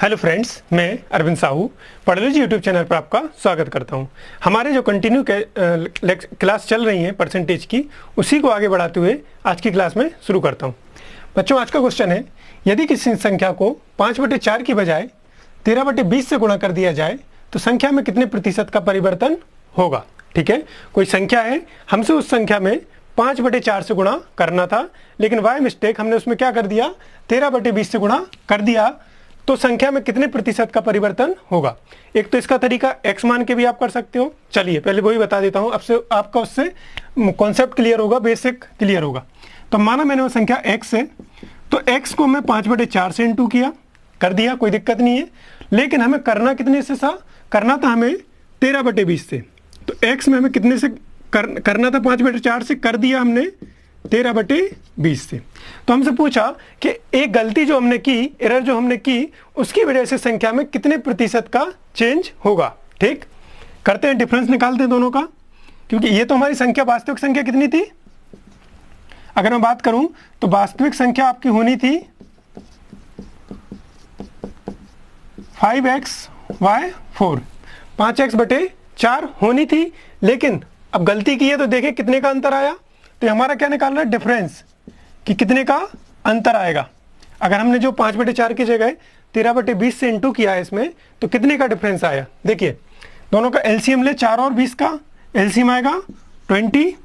Hello friends, मैं Arvind Sahu पढ़ोलॉजी YouTube channel पर आपका स्वागत करता हूं। हमारे जो कंटिन्यू क्लास चल रही हैं परसेंटेज की, उसी को आगे बढ़ाते हुए आज की क्लास में शुरू करता हूं। बच्चों, आज का क्वेश्चन है, यदि किसी संख्या को 5/4 की बजाय 13/20 से गुणा कर दिया जाए तो संख्या में कितने प्रतिशत का परिवर्तन होगा। ठीक है, कोई संख्या है, हमसे उस संख्या में 5/4 से गुणा करना था, लेकिन बाय मिस्टेक हमने उसमें क्या कर दिया, 13/20 से गुणा कर दिया, तो संख्या में कितने प्रतिशत का परिवर्तन होगा। एक तो इसका तरीका x मान के भी आप कर सकते हो। चलिए पहले वही बता देता हूं, अब से आपका उससे कॉन्सेप्ट क्लियर होगा, बेसिक क्लियर होगा। तो माना मैंने वो संख्या x है, तो x को मैं 5/4 से इंटू किया, कर दिया, कोई दिक्कत नहीं है। लेकिन हमें करना कितने से था, करना था हमें 13/20 से। तो x में हमें कितने से करना था, 5/4 से, कर दिया हमने 13/20 से। तो हमसे पूछा कि एक गलती जो हमने की, एरर जो हमने की, उसकी वजह से संख्या में कितने प्रतिशत का चेंज होगा। ठीक, करते हैं, डिफरेंस निकालते हैं दोनों का, क्योंकि ये तो हमारी संख्या, वास्तविक संख्या कितनी थी। अगर मैं बात करूं तो वास्तविक संख्या आपकी होनी थी 5x/4, 5x/4 होनी थी। लेकिन अब गलती की है तो देखें कितने का अंतर आया। तो हमारा क्या निकालना है, डिफरेंस, कि कितने का अंतर आएगा। अगर हमने जो 5/4 की जगह 13/20 से इंटू किया है इसमें, तो कितने का डिफरेंस आया। देखिए दोनों का एलसीएम ले, 4 और 20 का एलसीएम आएगा 20।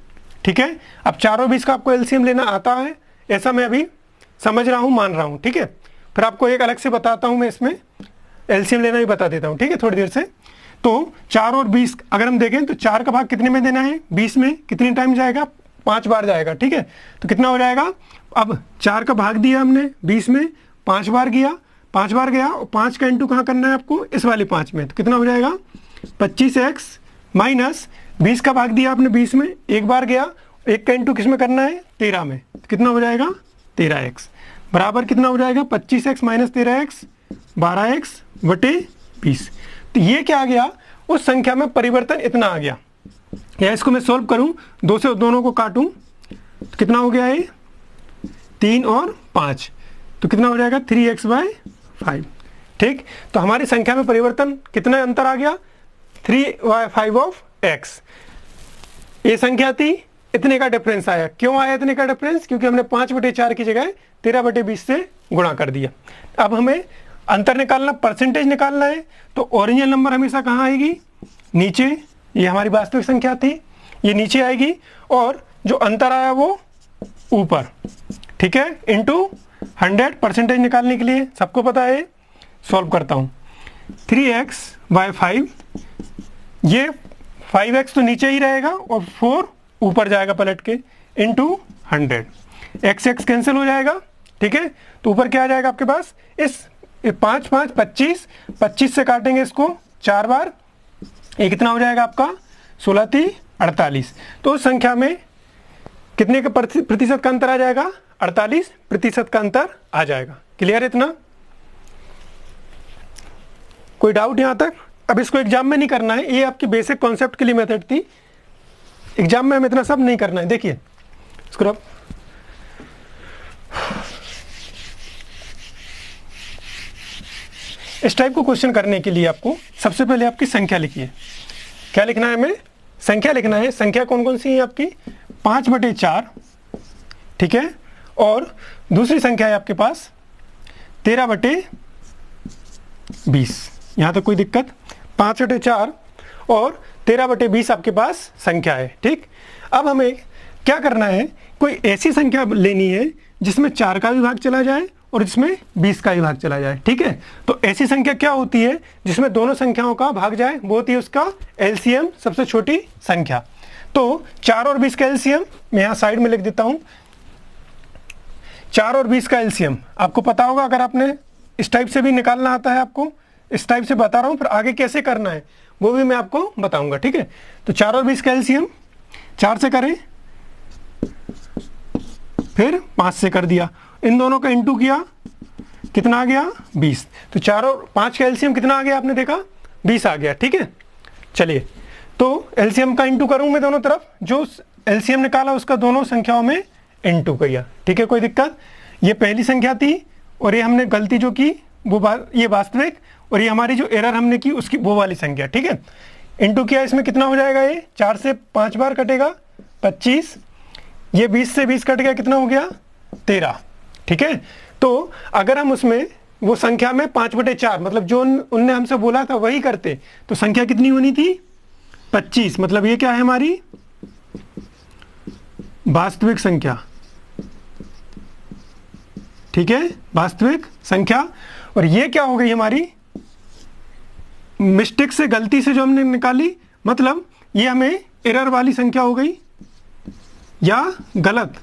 ठीक है, अब 4 और 20 का आपको एलसीएम लेना आता है, ऐसा मैं अभी समझ रहा हूँ, मान रहा हूँ। ठीक है, फिर आपको एक अलग से बताता हूँ, मैं इसमें एलसीएम लेना भी बता देता हूँ। ठीक है, थोड़ी देर से। तो 4 और 20 अगर हम देखें तो 4 का भाग कितने में देना है, 20 में कितने टाइम जाएगा, 5 बार जाएगा। ठीक है, तो कितना हो जाएगा, अब 4 का भाग दिया हमने 20 में, 5 बार गया, 5 बार गया, और 5 का इंटू कहाँ करना है आपको, इस वाले 5 में। तो कितना हो जाएगा, 25x माइनस 20 का भाग दिया आपने 20 में, एक बार गया, 1 का इंटू किस में करना है, 13 में। तो कितना हो जाएगा, 13x बराबर कितना हो जाएगा, 25x माइनस 13x 12x/20। तो ये क्या आ गया, उस संख्या में परिवर्तन इतना आ गया। या इसको मैं सॉल्व करूं, 2 से दोनों को काटूं, तो कितना हो गया है, 3 और 5, तो कितना हो जाएगा 3x/5। ठीक, तो हमारी संख्या में परिवर्तन कितना अंतर आ गया, 3/5 ऑफ x। ये संख्या थी, इतने का डिफरेंस आया। क्यों आया इतने का डिफरेंस, क्योंकि हमने 5/4 की जगह 13/20 से गुणा कर दिया। अब हमें अंतर निकालना, परसेंटेज निकालना है। तो ओरिजिनल नंबर हमेशा कहाँ आएगी, नीचे। ये हमारी वास्तविक संख्या थी, ये नीचे आएगी, और जो अंतर आया वो ऊपर। ठीक है, इंटू 100 परसेंटेज निकालने के लिए सबको पता है। सॉल्व करता हूँ, 3x/5, ये 5x तो नीचे ही रहेगा और 4 ऊपर जाएगा पलट के, इंटू 100। x कैंसिल हो जाएगा। ठीक है, तो ऊपर क्या आ जाएगा आपके पास, इस 5 5 25 से काटेंगे इसको 4 बार, ये कितना हो जाएगा आपका, 16 48। तो उस संख्या में कितने का प्रतिशत का अंतर आ जाएगा, 48% का अंतर आ जाएगा। क्लियर है इतना, कोई डाउट यहां तक। अब इसको एग्जाम में नहीं करना है, ये आपकी बेसिक कॉन्सेप्ट के लिए मेथड थी, एग्जाम में हमें इतना सब नहीं करना है। देखिए इसको अब इस टाइप को क्वेश्चन करने के लिए आपको सबसे पहले आपकी संख्या लिखिए। क्या लिखना है हमें, संख्या लिखना है। संख्या कौन कौन सी है आपकी, 5/4। ठीक है, और दूसरी संख्या है आपके पास 13/20। यहां तक कोई दिक्कत, 5/4 और 13/20 आपके पास संख्या है। ठीक, अब हमें क्या करना है, कोई ऐसी संख्या लेनी है जिसमें 4 का भी भाग चला जाए और जिसमें 20 का भी भाग चला जाए। ठीक है, तो ऐसी संख्या क्या होती है जिसमें दोनों संख्याओं का भाग जाए, वो होती है उसका एलसीएम, सबसे छोटी संख्या। तो 4 और 20 का एलसीएम मैं यहाँ साइड में लिख देता हूँ। 4 और 20 का एलसीएम आपको पता होगा, अगर आपने इस टाइप से भी निकालना आता है आपको, इस टाइप से बता रहा हूँ, फिर आगे कैसे करना है वो भी मैं आपको बताऊंगा। ठीक है, तो 4 और 20 का एलसीएम 4 से करें, फिर 5 से कर दिया, इन दोनों का इंटू किया, कितना आ गया, 20। तो 4 और 5 का एलसीएम कितना आ गया, आपने देखा 20 आ गया। ठीक है, चलिए तो एलसीएम का इंटू करूं मैं दोनों तरफ, जो एलसीएम निकाला उसका दोनों संख्याओं में इंटू किया। ठीक है, कोई दिक्कत। ये पहली संख्या थी और ये हमने गलती जो की ये वास्तविक, और ये हमारी जो एरर हमने की उसकी वो वाली संख्या, ठीक है। इंटू किया, इसमें कितना हो जाएगा, ये 4 से 5 बार कटेगा 25, ये 20 से 20 कट गया, कितना हो गया 13, ठीक है। तो अगर हम उसमें वो संख्या में 5/4 मतलब जो उनने हमसे बोला था वही करते तो संख्या कितनी होनी थी 25, मतलब ये क्या है हमारी वास्तविक संख्या, ठीक है, वास्तविक संख्या। और ये क्या हो गई हमारी मिस्टेक से, गलती से जो हमने निकाली, मतलब ये हमें एरर वाली संख्या हो गई या गलत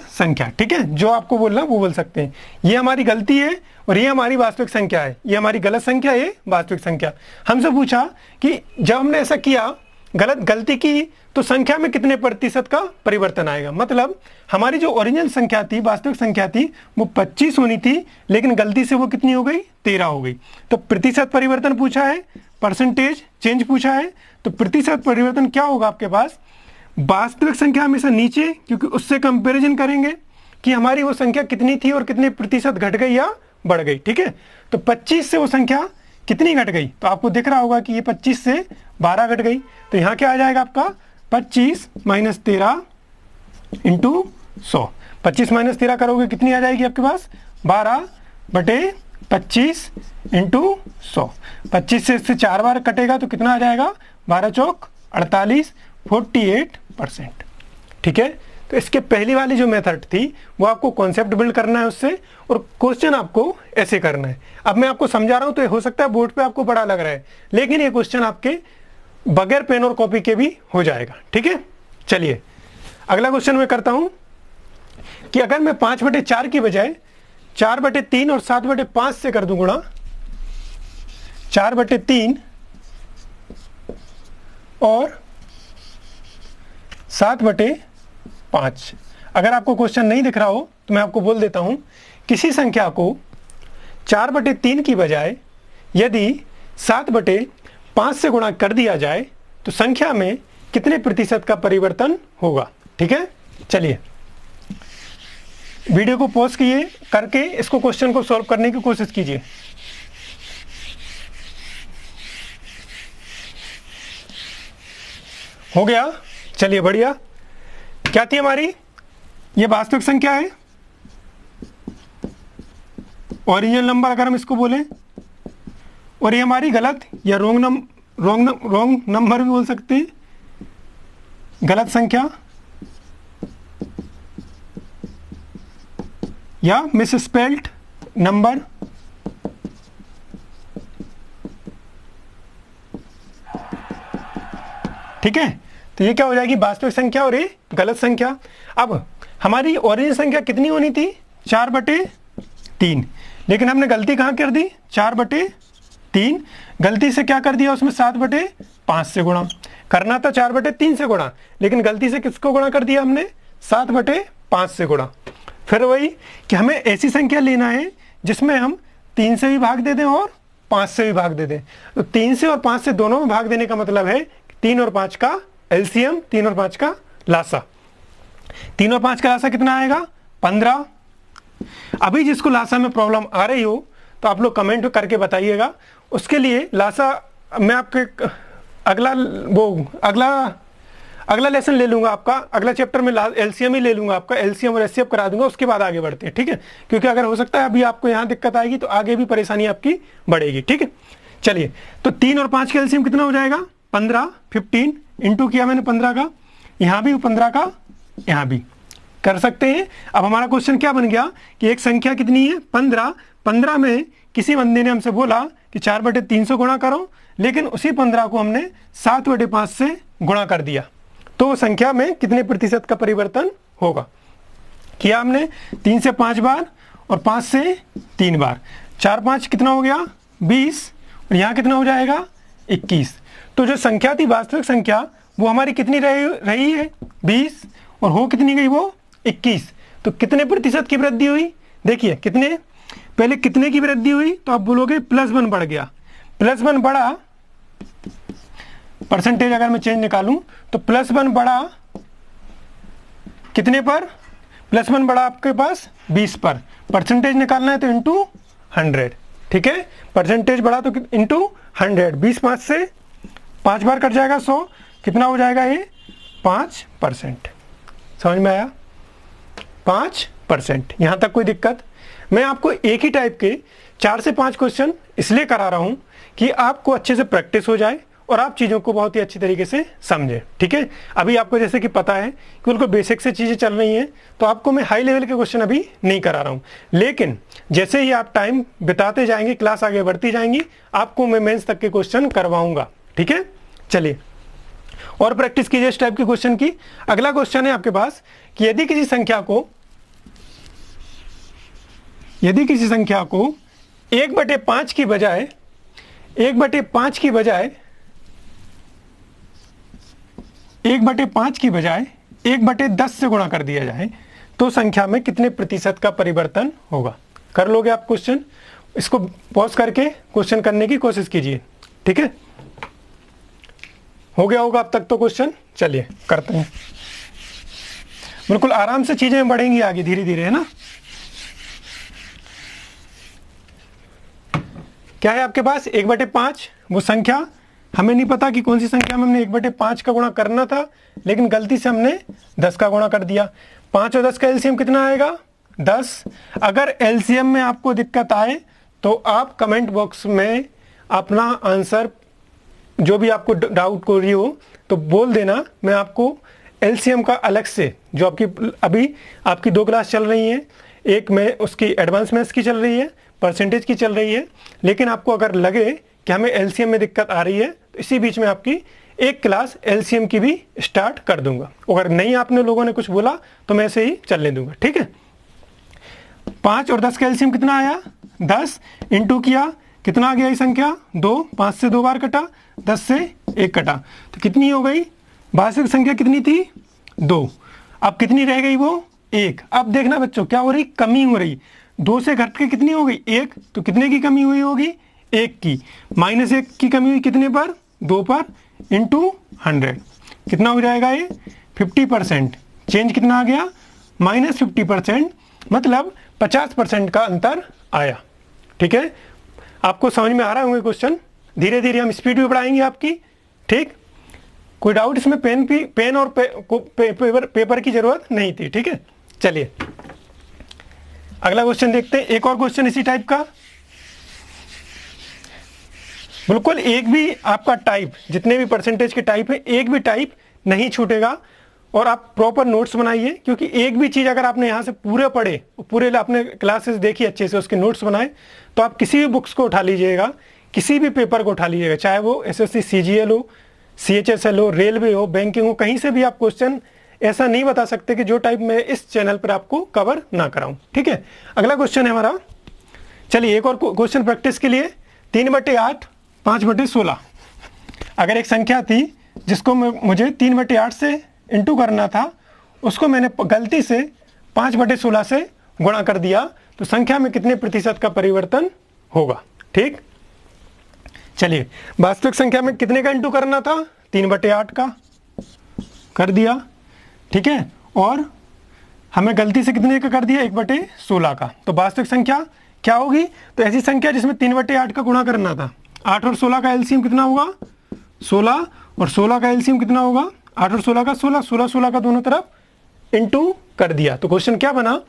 संख्या, ठीक है। जो आपको बोलना वो बोल सकते हैं। ये हमारी गलती है और ये हमारी वास्तविक संख्या है, ये हमारी गलत संख्या, ये वास्तविक संख्या। हमसे पूछा कि जब हमने ऐसा किया, गलती की, तो संख्या में कितने प्रतिशत का परिवर्तन आएगा। मतलब हमारी जो ओरिजिनल संख्या थी, वास्तविक संख्या थी, वो 25 होनी थी, लेकिन गलती से वो कितनी हो गई 13 हो गई। तो प्रतिशत परिवर्तन पूछा है, परसेंटेज चेंज पूछा है, तो प्रतिशत परिवर्तन क्या होगा आपके पास, वास्तविक संख्या हमेशा नीचे, क्योंकि उससे कंपैरिजन करेंगे कि हमारी वो संख्या कितनी थी और कितने प्रतिशत घट गई या बढ़ गई, ठीक है। तो 25 से वो संख्या कितनी घट गई, तो आपको दिख रहा होगा कि ये 25 से 12 घट गई। तो यहाँ क्या आ जाएगा आपका 25 माइनस 13 इंटू 100। 25 माइनस 13 करोगे कितनी आ जाएगी आपके पास 12/25 इंटू 100। 25 से इससे 4 बार कटेगा तो कितना आ जाएगा 12 चौक 48, 48%, ठीक है। तो इसके पहली वाली जो मेथड थी वो आपको कॉन्सेप्ट बिल्ड करना है उससे, और क्वेश्चन आपको ऐसे करना है। अब मैं आपको समझा रहा हूं तो हो सकता है बोर्ड पे आपको बड़ा लग रहा है, लेकिन ये क्वेश्चन आपके बगैर पेन और कॉपी के भी हो जाएगा, ठीक है। चलिए अगला क्वेश्चन मैं करता हूं कि अगर मैं 5/4 की बजाय 4/3 और 7/5 से कर दूं गुणा, 4/3 और 7/5। अगर आपको क्वेश्चन नहीं दिख रहा हो तो मैं आपको बोल देता हूं, किसी संख्या को 4/3 की बजाय यदि 7/5 से गुणा कर दिया जाए तो संख्या में कितने प्रतिशत का परिवर्तन होगा, ठीक है। चलिए वीडियो को पॉज किए करके इसको क्वेश्चन को सॉल्व करने की कोशिश कीजिए। हो गया, चलिए बढ़िया। क्या थी हमारी, ये वास्तविक संख्या है, ओरिजिनल नंबर अगर हम इसको बोलें, और ये हमारी गलत या रॉन्ग नंबर भी बोल सकते हैं, गलत संख्या या मिसस्पेल्ड नंबर, ठीक है। तो ये क्या हो जाएगी वास्तविक संख्या और ये गलत संख्या। अब हमारी ओरिजिनल संख्या कितनी होनी थी 4/3, लेकिन हमने गलती कहाँ कर दी 4/3, गलती से क्या कर दिया उसमें 7/5 से गुणा करना था, 4/3 से गुणा, लेकिन गलती से किसको गुणा कर दिया हमने 7/5 से गुणा। फिर वही कि हमें ऐसी संख्या लेना है जिसमें हम 3 से भी भाग दे दें और 5 से भी भाग दे दें। तो 3 से और 5 से दोनों में भाग देने का मतलब है 3 और 5 का एलसीएम, 3 और 5 का लासा। 3 और 5 का लासा कितना आएगा 15। अभी जिसको लासा में प्रॉब्लम आ रही हो तो आप लोग कमेंट करके बताइएगा, उसके लिए लासा मैं आपके अगला लेसन ले लूंगा, आपका अगला चैप्टर में एलसीएम ही ले लूंगा, आपका एलसीएम और एचसीएफ करा दूंगा, उसके बाद आगे बढ़ते हैं, ठीक है। क्योंकि अगर हो सकता है अभी आपको यहाँ दिक्कत आएगी तो आगे भी परेशानी आपकी बढ़ेगी, ठीक है। चलिए तो 3 और 5 का एलसीएम कितना हो जाएगा 15, 15 इंटू किया मैंने 15 का, यहाँ भी 15 का, यहाँ भी कर सकते हैं। अब हमारा क्वेश्चन क्या बन गया कि एक संख्या कितनी है 15, 15 में किसी बंदे ने हमसे बोला कि 4/3 से गुणा करो, लेकिन उसी 15 को हमने 7/5 से गुणा कर दिया, तो संख्या में कितने प्रतिशत का परिवर्तन होगा। किया हमने 3 से 5 बार और 5 से 3 बार, 4 5 कितना हो गया 20, और यहाँ कितना हो जाएगा 21। तो जो संख्या थी वास्तविक संख्या वो हमारी कितनी रही है 20, और हो कितनी गई वो 21। तो कितने प्रतिशत की वृद्धि हुई, देखिए कितने, पहले कितने की वृद्धि हुई, तो आप बोलोगे +1 बढ़ गया, +1 बढ़ा, परसेंटेज अगर मैं चेंज निकालूं तो +1 बढ़ा कितने पर, +1 बढ़ा आपके पास 20 पर, परसेंटेज निकालना है तो इंटू 100, ठीक है। परसेंटेज बढ़ा तो इंटू 100, 20 5 से 5 बार कट जाएगा 100, कितना हो जाएगा ये 5%। समझ में आया? 5%। यहाँ तक कोई दिक्कत? मैं आपको एक ही टाइप के 4 से 5 क्वेश्चन इसलिए करा रहा हूँ कि आपको अच्छे से प्रैक्टिस हो जाए और आप चीज़ों को बहुत ही अच्छी तरीके से समझें, ठीक है। अभी आपको जैसे कि पता है कि बिल्कुल बेसिक से चीज़ें चल रही हैं, तो आपको मैं हाई लेवल के क्वेश्चन अभी नहीं करा रहा हूँ, लेकिन जैसे ही आप टाइम बिताते जाएंगे, क्लास आगे बढ़ती जाएंगी, आपको मैं मेंस तक के क्वेश्चन करवाऊंगा, ठीक है। चलिए और प्रैक्टिस कीजिए इस टाइप के क्वेश्चन की। अगला क्वेश्चन है आपके पास कि यदि किसी संख्या को 1/5 की बजाय 1/5 की बजाय 1/10 से गुणा कर दिया जाए तो संख्या में कितने प्रतिशत का परिवर्तन होगा। कर लोगे आप क्वेश्चन? इसको पॉज करके क्वेश्चन करने की कोशिश कीजिए, ठीक है। हो गया होगा अब तक तो क्वेश्चन। चलिए करते हैं, बिल्कुल आराम से चीजें बढ़ेंगी आगे धीरे धीरे, है ना। क्या है आपके पास 1/5, वो संख्या हमें नहीं पता कि कौन सी संख्या में हमने 1/5 का गुणा करना था, लेकिन गलती से हमने 10 का गुणा कर दिया। 5 और 10 का एलसीएम कितना आएगा? 10। अगर एलसीएम में आपको दिक्कत आए तो आप कमेंट बॉक्स में अपना आंसर जो भी आपको डाउट हो रही हो तो बोल देना, मैं आपको एलसीएम का अलग से, जो अभी आपकी 2 क्लास चल रही हैं, एक में उसकी एडवांस मैथ्स की चल रही है, परसेंटेज की चल रही है, लेकिन आपको अगर लगे कि हमें एलसीएम में दिक्कत आ रही है तो इसी बीच में आपकी एक क्लास एलसीएम की भी स्टार्ट कर दूंगा। अगर नहीं आपने लोगों ने कुछ बोला तो मैं ऐसे ही चलने दूंगा, ठीक है। 5 और 10 का एलसीएम कितना आया? 10 इंटू किया, कितना आ गया ये संख्या? 2। 5 से 2 बार कटा, 10 से 1 कटा, तो कितनी हो गई? वास्तविक संख्या कितनी थी? 2। अब कितनी रह गई? वो 1। अब देखना बच्चों क्या हो रही? कमी हो रही। 2 से घट के कितनी हो गई? 1। तो कितने की कमी हुई होगी? 1 की। -1 की कमी हुई कितने पर? 2 पर, इंटू 100। कितना हो जाएगा ये? 50%। चेंज कितना आ गया? -50%, मतलब 50% का अंतर आया, ठीक है। आपको समझ में आ रहा होंगे क्वेश्चन? धीरे धीरे हम स्पीड भी बढ़ाएंगे आपकी, ठीक। कोई डाउट इसमें? पेन और पेपर की जरूरत नहीं थी, ठीक है। चलिए अगला क्वेश्चन देखते हैं। एक और क्वेश्चन इसी टाइप का, बिल्कुल एक भी आपका टाइप, जितने भी परसेंटेज के टाइप है, एक भी टाइप नहीं छूटेगा। और आप प्रॉपर नोट्स बनाइए, क्योंकि एक भी चीज़ अगर आपने यहाँ से पूरे पढ़े, पूरे आपने क्लासेस देखी अच्छे से, उसके नोट्स बनाए, तो आप किसी भी बुक्स को उठा लीजिएगा, किसी भी पेपर को उठा लीजिएगा, चाहे वो एसएससी सीजीएल हो, सीएचएसएल हो, रेलवे हो, बैंकिंग हो, कहीं से भी आप क्वेश्चन ऐसा नहीं बता सकते कि जो टाइप मैं इस चैनल पर आपको कवर ना कराऊं, ठीक है। अगला क्वेश्चन है हमारा, चलिए एक और क्वेश्चन प्रैक्टिस के लिए। 3/8 5/16। अगर एक संख्या थी जिसको मुझे 3/8 से इंटू करना था, उसको मैंने गलती से 5/16 से गुणा कर दिया, तो संख्या में कितने प्रतिशत का परिवर्तन होगा, ठीक। चलिए वास्तविक संख्या में कितने का इंटू करना था? 3/8 का कर दिया, ठीक है। और हमें गलती से कितने का कर दिया? 1/16 का। तो वास्तविक संख्या क्या होगी? तो ऐसी संख्या जिसमें 3/8 का गुणा करना था। 8 और 16 का एलसीएम कितना होगा? 16। और 16 का एलसीएम कितना होगा? 8 और 16 का 16। 16 16 का दोनों तरफ इंटू कर दिया। तो क्वेश्चन क्या बना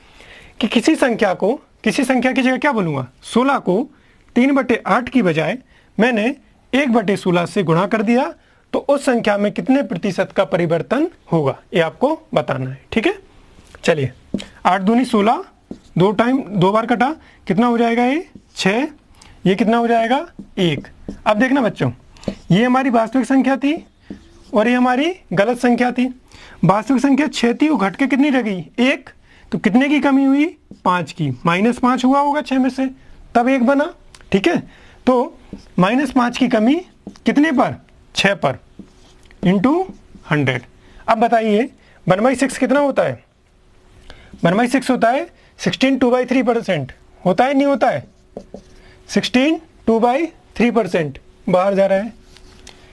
कि किसी संख्या की जगह क्या बोलूँगा? 16 को 3/8 की बजाय मैंने 1/16 से गुणा कर दिया, तो उस संख्या में कितने प्रतिशत का परिवर्तन होगा, ये आपको बताना है, ठीक है। चलिए 8 दूनी 16, 2 बार कटा, कितना हो जाएगा ये? 6। ये कितना हो जाएगा? 1। अब देखना बच्चों, ये हमारी वास्तविक संख्या थी और ये हमारी गलत संख्या थी। वास्तविक संख्या 6 थी, वो घट के कितनी रह गई? 1। तो कितने की कमी हुई? 5 की। -5 हुआ होगा 6 में से, तब 1 बना, ठीक है। तो -5 की कमी कितने पर? 6 पर, इंटू 100। अब बताइए 1/6 कितना होता है? 1/6 होता है 16 2/3%। होता है नहीं होता है? 16 2/3%। बाहर जा रहा है,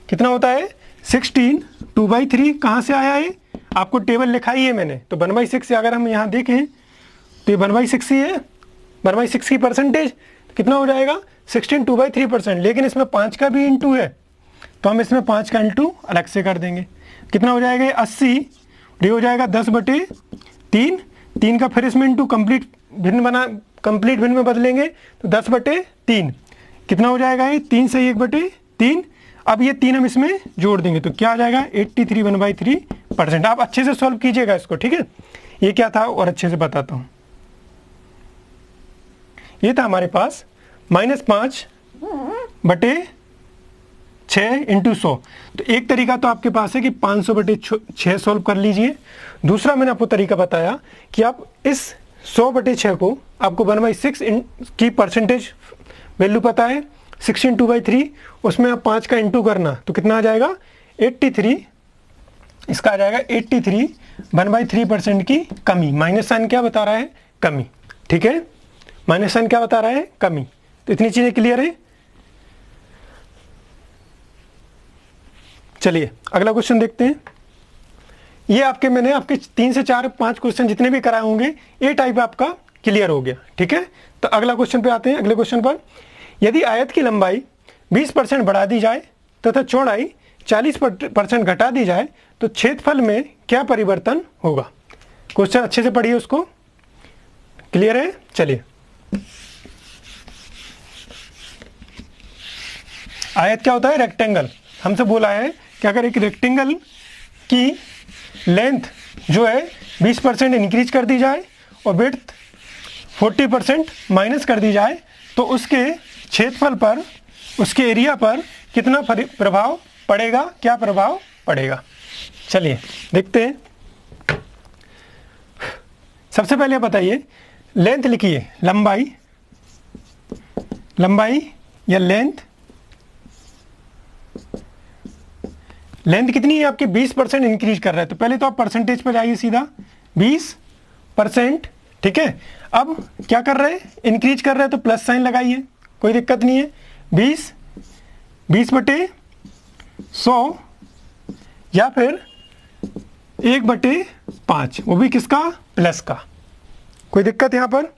कितना होता है? 16 2/3 कहाँ से आया है? आपको टेबल लिखाई है मैंने, तो 1/6 से अगर हम यहाँ देखें तो ये 1/6 ही है, 1/6 की परसेंटेज कितना हो जाएगा 16 2/3%। लेकिन इसमें 5 का भी इंटू है, तो हम इसमें 5 का इंटू अलग से कर देंगे। कितना हो जाएगा 80, ये हो जाएगा 10/3, 3 का फिर इसमें इंटू कंप्लीट भिन्न में बदलेंगे तो 10/3 कितना हो जाएगा ये 3 से 1/3। अब ये 3 हम इसमें जोड़ देंगे तो क्या आ जाएगा 83 1/3%। आप अच्छे से सॉल्व कीजिएगा इसको, ठीक है। ये क्या था और अच्छे से बताता हूँ। ये था हमारे पास -5/6 इंटू 100। तो एक तरीका तो आपके पास है कि 500/6 सॉल्व कर लीजिए। दूसरा मैंने आपको तरीका बताया कि आप इस 100/6 को आपको 1/6 की परसेंटेज वैल्यू पता है 16 2/3, उसमें आप 5 का इंटू करना तो कितना आ जाएगा 83। इसका आ जाएगा 83 1/3% की कमी। माइनस साइन क्या बता रहा है कमी, ठीक है। माइनस साइन क्या बता रहा है कमी। तो इतनी चीजें क्लियर है। चलिए अगला क्वेश्चन देखते हैं। ये मैंने आपके 3 से 4 5 क्वेश्चन जितने भी कराए होंगे ये टाइप आपका क्लियर हो गया, ठीक है। तो अगला क्वेश्चन पे आते हैं। अगले क्वेश्चन पर, यदि आयत की लंबाई 20% बढ़ा दी जाए तथा चौड़ाई 40% घटा दी जाए तो क्षेत्रफल में क्या परिवर्तन होगा। क्वेश्चन अच्छे से पढ़िए उसको, क्लियर है। चलिए, आयत क्या होता है रेक्टेंगल। हमसे बोला है कि अगर एक रेक्टेंगल की लेंथ जो है 20% इंक्रीज कर दी जाए और विड्थ 40% माइनस कर दी जाए तो उसके क्षेत्रफल पर, उसके एरिया पर कितना प्रभाव पड़ेगा, क्या प्रभाव पड़ेगा। चलिए देखते हैं। सबसे पहले बताइए, लेंथ लिखिए, लंबाई या लेंथ कितनी है आपकी 20% इंक्रीज कर रहा है। तो पहले तो आप परसेंटेज पर जाइए सीधा 20%, ठीक है। अब क्या कर रहे हैं इंक्रीज कर रहे हैं तो प्लस साइन लगाइए, कोई दिक्कत नहीं है। 20/100 या फिर 1/5, वो भी किसका प्लस का, कोई दिक्कत यहां पर।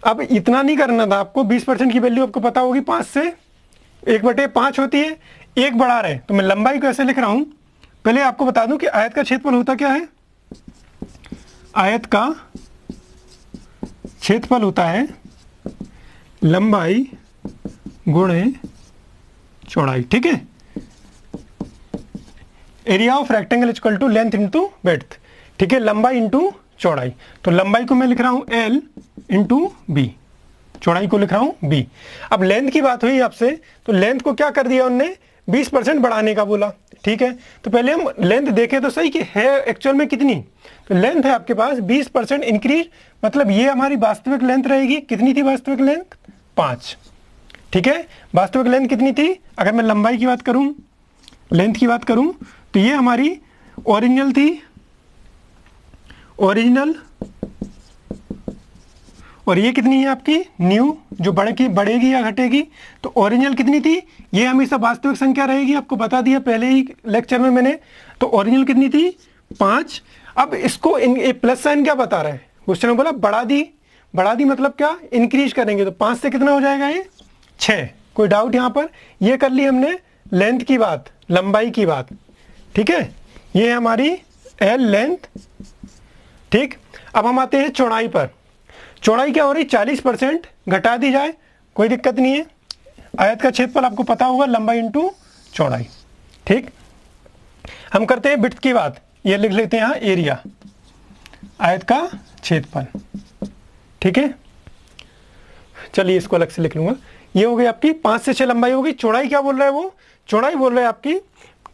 अब इतना नहीं करना था आपको, 20% की वैल्यू आपको पता होगी 5 से 1/5 होती है, 1 बढ़ा रहे तो मैं लंबाई को ऐसे लिख रहा हूं। पहले आपको बता दूं कि आयत का क्षेत्रफल होता क्या है। आयत का क्षेत्रफल होता है लंबाई गुणे चौड़ाई, ठीक है। Area of rectangle equal to length into width, ठीक है, लंबाई इंटू चौड़ाई। तो लंबाई को मैं लिख रहा हूं L इंटू बी, चौड़ाई को लिख रहा हूं B। अब लेंथ की बात हुई आपसे, तो लेंथ को क्या कर दिया उनने 20% बढ़ाने का बोला, ठीक है। तो पहले हम लेंथ देखें तो सही कि है एक्चुअल में कितनी। तो लेंथ है आपके पास 20% इंक्रीज, मतलब ये हमारी वास्तविक लेंथ रहेगी। कितनी थी वास्तविक लेंथ 5, ठीक है। वास्तविक लेंथ कितनी थी, अगर मैं लंबाई की बात करूं, लेंथ की बात करूं तो ये हमारी ओरिजिनल थी, ओरिजिनल, और ये कितनी है आपकी न्यू, जो बढ़ेगी या घटेगी। तो ओरिजिनल कितनी थी, ये हमेशा वास्तविक संख्या रहेगी, आपको बता दिया पहले ही लेक्चर में मैंने। तो ओरिजिनल कितनी थी 5। अब इसको प्लस साइन क्या बता रहा है, क्वेश्चन में बोला बढ़ा दी मतलब क्या इंक्रीज करेंगे। तो 5 से कितना हो जाएगा ये 6। कोई डाउट यहाँ पर। ये कर ली हमने लेंथ की बात, लंबाई की बात, ठीक है। ये है हमारी एल लेंथ, ठीक। अब हम आते हैं चौड़ाई पर। चौड़ाई क्या हो रही 40% घटा दी जाए, कोई दिक्कत नहीं है। आयत का क्षेत्रफल आपको पता होगा लंबाई इंटू चौड़ाई, ठीक। हम करते हैं विड्थ की बात, ये लिख लेते हैं यहाँ एरिया, आयत का क्षेत्रफल, ठीक है। चलिए इसको अलग से लिख लूंगा। ये हो गई आपकी 5 से 6 लंबाई होगी। चौड़ाई क्या बोल रहा है वो, चौड़ाई बोल रहा है आपकी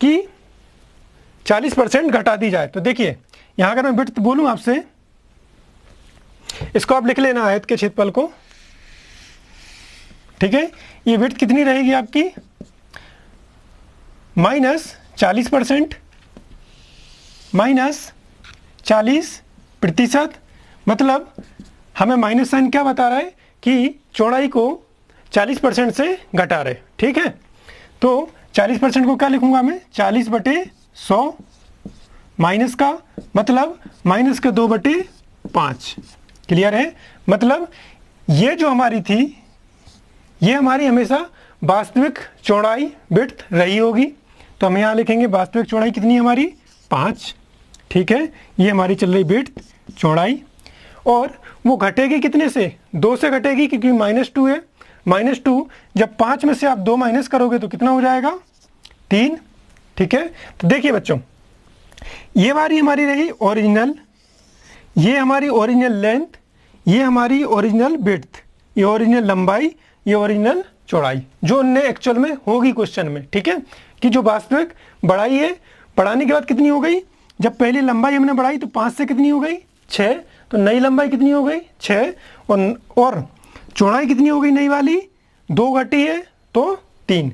कि 40% घटा दी जाए। तो देखिए यहां अगर मैं विड्थ बोलूं आपसे, इसको आप लिख लेना आयत के क्षेत्रफल को, ठीक है। ये विड्थ कितनी रहेगी आपकी -40%, -40%, मतलब हमें माइनस साइन क्या बता रहा है कि चौड़ाई को 40% से घटा रहे, ठीक है। तो 40% को क्या लिखूंगा मैं 40/100 माइनस का मतलब माइनस का 2/5। क्लियर है? मतलब ये जो हमारी थी, ये हमारी हमेशा वास्तविक चौड़ाई विड्थ रही होगी, तो हम यहाँ लिखेंगे वास्तविक चौड़ाई कितनी है हमारी 5। ठीक है, ये हमारी चल रही विड्थ चौड़ाई, और वो घटेगी कितने से? 2 से घटेगी, क्योंकि -2 है। -2 जब 5 में से आप 2 माइनस करोगे तो कितना हो जाएगा? 3। ठीक है, तो देखिए बच्चों, ये वाली हमारी रही ओरिजिनल, ये हमारी ओरिजिनल लेंथ, ये हमारी ओरिजिनल विड्थ, ये ओरिजिनल लंबाई, ये ओरिजिनल चौड़ाई, जो उनने एक्चुअल में होगी क्वेश्चन में। ठीक है, कि जो वास्तविक बढ़ाई है, बढ़ाने के बाद कितनी हो गई? जब पहली लंबाई हमने बढ़ाई तो 5 से कितनी हो गई? 6। तो नई लंबाई कितनी हो गई? 6। और चौड़ाई कितनी हो गई नई वाली? 2 घटी है तो 3।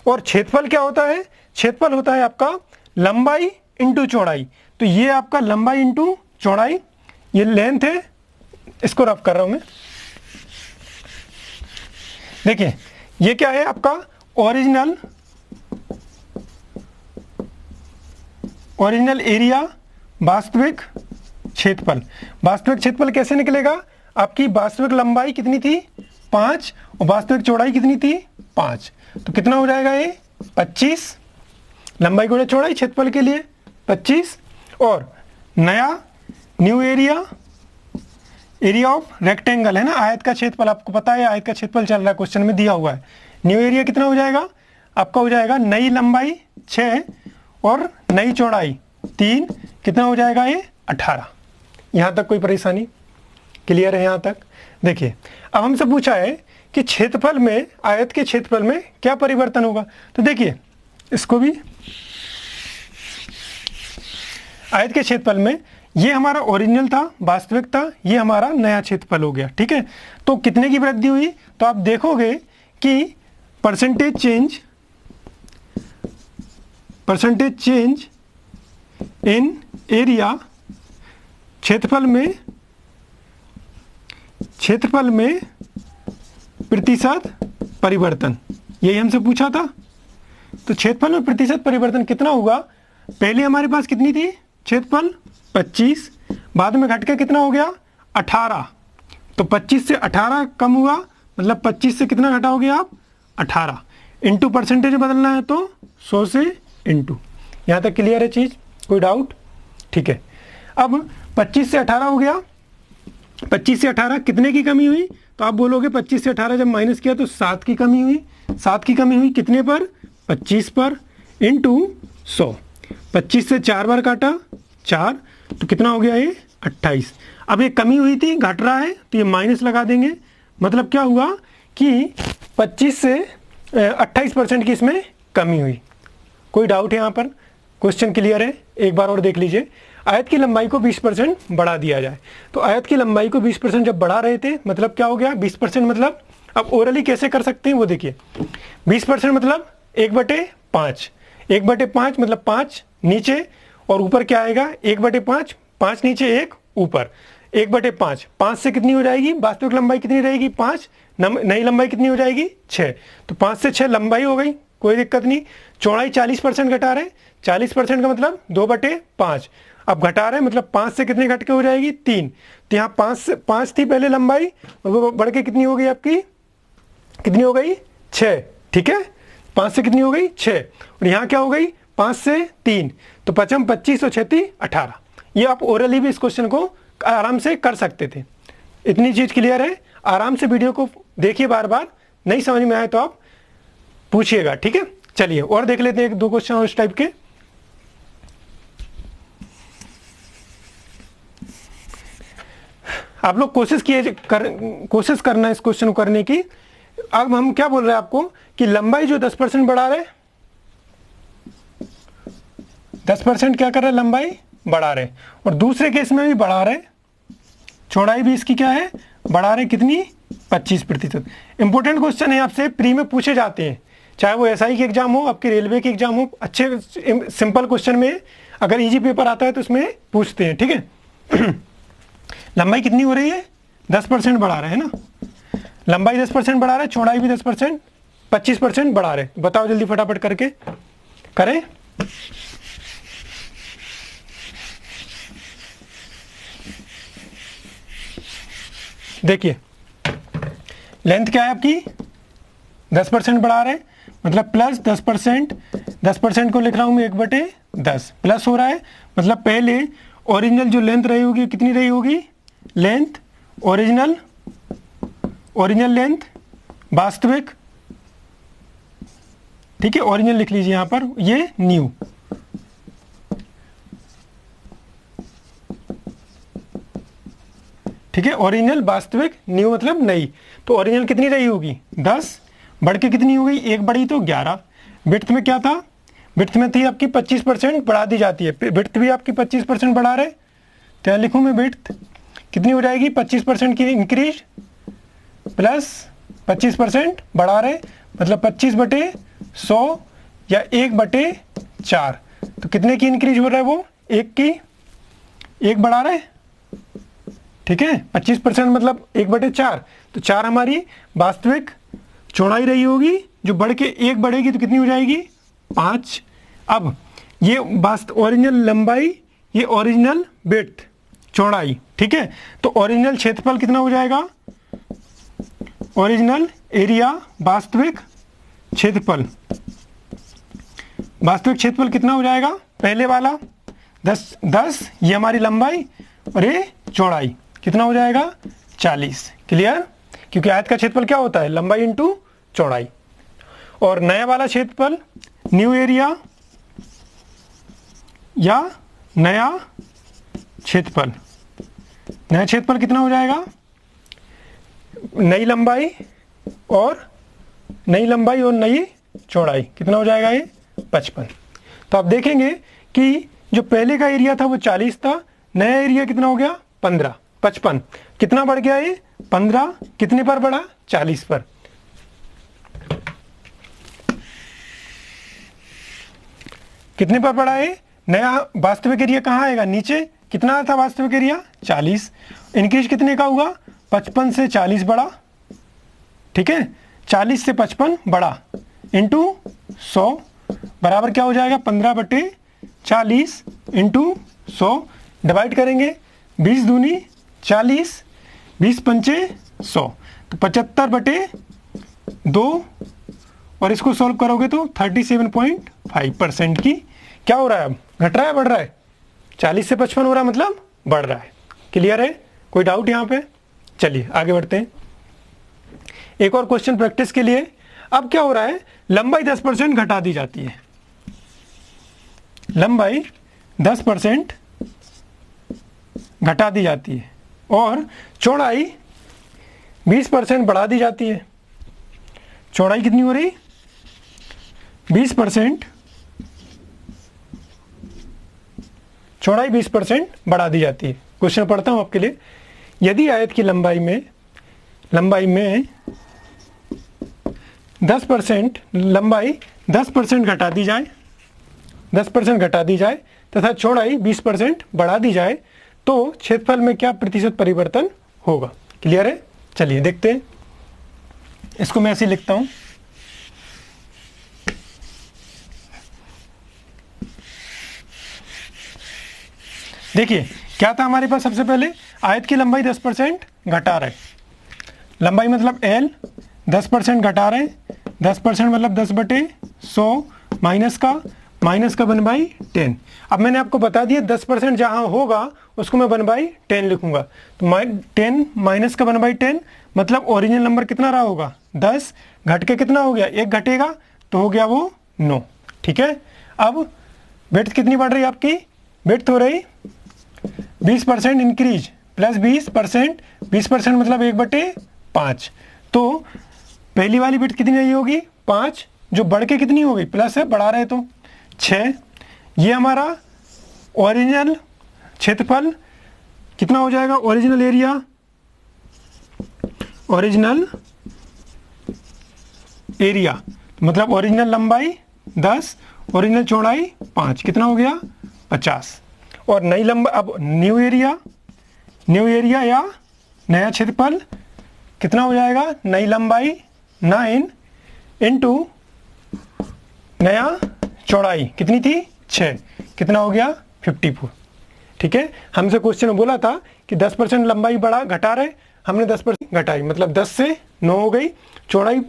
और क्षेत्रफल क्या होता है? क्षेत्रफल होता है आपका लंबाई इंटू चौड़ाई। तो ये आपका लंबाई इंटू चौड़ाई, ये लेंथ है, इसको रफ कर रहा हूं मैं। देखिए ये क्या है आपका? ओरिजिनल एरिया, वास्तविक क्षेत्रफल। वास्तविक क्षेत्रफल कैसे निकलेगा? आपकी वास्तविक लंबाई कितनी थी? 5, और वास्तविक चौड़ाई कितनी थी? 5। तो कितना हो जाएगा ये? 25। लंबाई गुणा चौड़ाई क्षेत्रफल के लिए 25। और नया न्यू एरिया ऑफ रेक्टेंगल है ना, आयत का क्षेत्रफल, आपको पता है आयत का क्षेत्रफल चल रहा है, क्वेश्चन में दिया हुआ है। न्यू एरिया कितना हो जाएगा? आपका हो जाएगा नई लंबाई 6 और नई चौड़ाई 3, कितना हो जाएगा ये? 18। यहाँ तक कोई परेशानी? क्लियर है यहाँ तक? देखिए अब हमसे पूछा है कि क्षेत्रफल में, आयत के क्षेत्रफल में क्या परिवर्तन होगा। तो देखिए इसको भी, आयत के क्षेत्रफल में ये हमारा ओरिजिनल था, वास्तविक था, ये हमारा नया क्षेत्रफल हो गया। ठीक है, तो कितने की वृद्धि हुई? तो आप देखोगे कि परसेंटेज चेंज इन एरिया, क्षेत्रफल में प्रतिशत परिवर्तन, यही हमसे पूछा था। तो क्षेत्रफल में प्रतिशत परिवर्तन कितना होगा? पहले हमारे पास कितनी थी क्षेत्रफल? 25, बाद में घट के कितना हो गया? 18। तो 25 से 18 कम हुआ, मतलब 25 से कितना घटाओगे आप? 18। इंटू परसेंटेज बदलना है तो 100 से इंटू। यहाँ तक क्लियर है चीज़? कोई डाउट? ठीक है, अब 25 से 18 हो गया। 25 से 18 कितने की कमी हुई? तो आप बोलोगे 25 से 18 जब माइनस किया तो 7 की कमी हुई। 7 की कमी हुई कितने पर? 25 पर, इंटू 100। 25 से 4 बार काटा, 4, तो कितना हो गया ये? 28। अब ये कमी हुई थी, घट रहा है, तो ये माइनस लगा देंगे। मतलब क्या हुआ कि 25 से 28% की इसमें कमी हुई। कोई डाउट है यहाँ पर? क्वेश्चन क्लियर है? एक बार और देख लीजिए। आयत की लंबाई को 20% बढ़ा दिया जाए। तो आयत की लंबाई को 20% जब बढ़ा रहे थे, मतलब क्या हो गया? 20% मतलब, अब ओरली कैसे कर सकते हैं वो देखिए। 20% मतलब 1/5। 1/5 मतलब 5 नीचे, और ऊपर क्या आएगा? 1/5, 5 नीचे 1 ऊपर, 1/5। 5 से कितनी हो जाएगी? वास्तविक लंबाई कितनी रहेगी? 5। नई लंबाई कितनी हो जाएगी? 6। तो 5 से 6 लंबाई हो गई, कोई दिक्कत नहीं। चौड़ाई 40% घटा रहे, 40% का मतलब 2/5। अब घटा रहे मतलब 5 से कितनी घट के हो जाएगी? 3। तो यहाँ 5 थी पहले लंबाई, और वो बढ़ के कितनी हो गई आपकी? कितनी हो गई? 6। ठीक है, 5 से कितनी हो गई? 6। और यहाँ क्या हो गई? 5 से 3, तो 5 25 और 6 18। ये आप ओरली भी इस क्वेश्चन को आराम से कर सकते थे। इतनी चीज़ क्लियर है? आराम से वीडियो को देखिए, बार बार नहीं समझ में आए तो आप पूछिएगा। ठीक है, चलिए और देख लेते हैं 1-2 क्वेश्चन और इस टाइप के। आप लोग कोशिश करना इस क्वेश्चन को करने की। अब हम क्या बोल रहे हैं आपको कि लंबाई जो 10% बढ़ा रहे, 10% क्या कर रहे हैं? लंबाई बढ़ा रहे, और दूसरे केस में भी बढ़ा रहे, चौड़ाई भी इसकी क्या है? बढ़ा रहे, कितनी? 25%। इंपॉर्टेंट क्वेश्चन है, आपसे प्री में पूछे जाते हैं, चाहे वो एसआई की एग्जाम हो, आपके रेलवे की एग्जाम हो। अच्छे सिंपल क्वेश्चन में अगर इजी पेपर आता है तो उसमें पूछते हैं। ठीक है, लंबाई कितनी हो रही है? 10% बढ़ा रहे हैं ना, लंबाई 10% बढ़ा रहे, चौड़ाई भी 10%, 25% बढ़ा रहे। बताओ जल्दी फटाफट करके करें। देखिए लेंथ क्या है आपकी 10% बढ़ा रहे हैं, मतलब प्लस 10%, 10% को लिख रहा हूँ मैं 1/10 प्लस हो रहा है, मतलब पहले ओरिजिनल जो लेंथ रही होगी कितनी रही होगी, लेंथ ओरिजिनल लेंथ वास्तविक, ठीक है, ओरिजिनल लिख लीजिए यहां पर, ये न्यू, ठीक है, ओरिजिनल वास्तविक न्यू मतलब नई। तो ओरिजिनल कितनी रही होगी 10, बढ़ के कितनी हो गई, एक बढ़ी तो 11। विड्थ में क्या था, विड्थ में थी आपकी 25% बढ़ा दी जाती है, विड्थ भी आपकी 25% बढ़ा रहे, तो यहाँ लिखूँ मैं विड्थ कितनी हो जाएगी 25% की इंक्रीज प्लस 25% बढ़ा रहे, मतलब 25/100 या 1/4, तो कितने की इंक्रीज हो रहा है वो, एक बढ़ा रहे, ठीक है, 25% मतलब 1/4, तो 4 हमारी वास्तविक चौड़ाई रही होगी, जो बढ़ के 1 बढ़ेगी तो कितनी हो जाएगी 5। अब ये ओरिजिनल लंबाई, ये ओरिजिनल विड्थ चौड़ाई, ठीक है, तो ओरिजिनल क्षेत्रफल कितना हो जाएगा, ओरिजिनल एरिया वास्तविक क्षेत्रफल, वास्तविक क्षेत्रफल कितना हो जाएगा, पहले वाला 10 ये हमारी लंबाई और ये चौड़ाई कितना हो जाएगा 40। क्लियर, क्योंकि आयत का क्षेत्रफल क्या होता है, लंबाई इंटू चौड़ाई। और नया वाला क्षेत्रफल न्यू एरिया या नया क्षेत्रफल, नया क्षेत्रफल कितना हो जाएगा, नई लंबाई और नई चौड़ाई कितना हो जाएगा, ये 55। तो आप देखेंगे कि जो पहले का एरिया था वो 40 था, नया एरिया कितना हो गया 15, 55 कितना बढ़ गया, ये 15 कितने पर बढ़ा, 40 पर। कितने पर बढ़ा है, नया वास्तविक एरिया कहाँ आएगा, नीचे कितना था वास्तविक एरिया 40, इंक्रीज कितने का हुआ 55 से 40 बढ़ा, ठीक है, 40 से 55 बढ़ा इंटू 100 बराबर क्या हो जाएगा 15/40 इंटू 100, डिवाइड करेंगे 20 दूनी 40, 20 पंचे 100, तो 75/2, और इसको सॉल्व करोगे तो 37.5% की क्या हो रहा है, अब घट रहा है बढ़ रहा है, 40 से 55 हो रहा है मतलब बढ़ रहा है। क्लियर है, कोई डाउट यहाँ पे, चलिए आगे बढ़ते हैं। एक और क्वेश्चन प्रैक्टिस के लिए। अब क्या हो रहा है, लंबाई 10% घटा दी जाती है, लंबाई 10% घटा दी जाती है और चौड़ाई 20% बढ़ा दी जाती है। चौड़ाई कितनी हो रही 20%, चौड़ाई 20% बढ़ा दी जाती है। क्वेश्चन पढ़ता हूं आपके लिए। यदि आयत की लंबाई में 10% लंबाई 10% घटा दी जाए, 10% घटा दी जाए तथा चौड़ाई 20% बढ़ा दी जाए तो क्षेत्रफल में क्या प्रतिशत परिवर्तन होगा। क्लियर है, चलिए देखते हैं। इसको मैं ऐसे लिखता हूं, देखिए क्या था हमारे पास, सबसे पहले आयत की लंबाई 10% घटा रहे, लंबाई मतलब L 10% घटा रहे, 10% मतलब 10/100 माइनस का 1/10। अब मैंने आपको बता दिया 10% जहां होगा उसको मैं 1/10 लिखूंगा, तो 10 माइनस का 1/10 मतलब ओरिजिनल नंबर कितना रहा होगा 10, घट के कितना हो गया, एक घटेगा तो हो गया वो 9। ठीक है, अब विड्थ कितनी बढ़ रही है आपकी, विड्थ हो रही 20% इंक्रीज प्लस 20%, 20% मतलब 1/5, तो पहली वाली विड्थ कितनी रही होगी 5, जो बढ़ के कितनी हो गई प्लस है, बढ़ा रहे तो 6। ये हमारा ओरिजिनल क्षेत्रफल कितना हो जाएगा, ओरिजिनल एरिया, ओरिजिनल एरिया मतलब ओरिजिनल लंबाई 10, ओरिजिनल चौड़ाई 5, कितना हो गया 50। और नई लंबाई, अब न्यू एरिया या नया क्षेत्रफल कितना हो जाएगा, नई लंबाई 9 इंटू नया चौड़ाई कितनी थी 6, कितना हो गया 54। ठीक है, हमसे क्वेश्चन में बोला था कि 10% लंबाई बढ़ा घटा रहे हमने 10% घटाई, मतलब 10 से 9 हो गई। चौड़ाई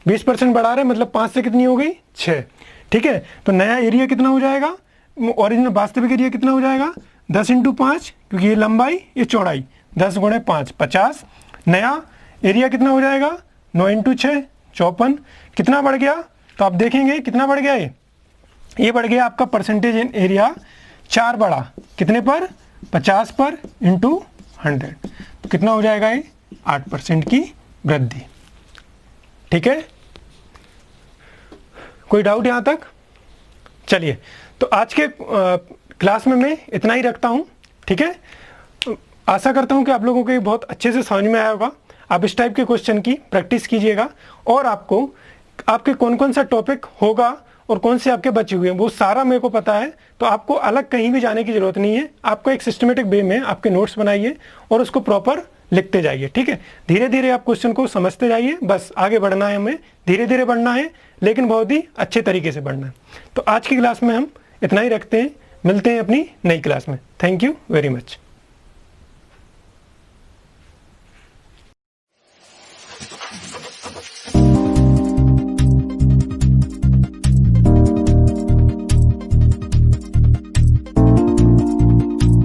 20% बढ़ा रहे, मतलब 5 से कितनी हो गई, 6। ठीक है, तो नया एरिया कितना हो जाएगा, ओरिजिनल वास्तविक एरिया कितना हो जाएगा, 10 × 5, क्योंकि ये लंबाई ये चौड़ाई, 10 × 5 50। नया एरिया कितना हो जाएगा, 9 × 6 54। कितना बढ़ गया, तो आप देखेंगे कितना बढ़ गया, ये बढ़ गया आपका परसेंटेज एरिया 4 बढ़ा, कितने पर, 50 पर इंटू 100, तो कितना हो जाएगा, ये 8% की वृद्धि। ठीक है, कोई डाउट यहाँ तक? चलिए, तो आज के क्लास में मैं इतना ही रखता हूँ। ठीक है, आशा करता हूँ कि आप लोगों को ये बहुत अच्छे से समझ में आया होगा। आप इस टाइप के क्वेश्चन की प्रैक्टिस कीजिएगा, और आपको आपके कौन कौन सा टॉपिक होगा और कौन से आपके बचे हुए हैं वो सारा मेरे को पता है, तो आपको अलग कहीं भी जाने की जरूरत नहीं है। आपको एक सिस्टमेटिक वे में आपके नोट्स बनाइए और उसको प्रॉपर लिखते जाइए। ठीक है, धीरे धीरे आप क्वेश्चन को समझते जाइए, बस आगे बढ़ना है, हमें धीरे धीरे बढ़ना है, लेकिन बहुत ही अच्छे तरीके से बढ़ना है। तो आज की क्लास में हम इतना ही रखते हैं, मिलते हैं अपनी नई क्लास में। Thank you very much.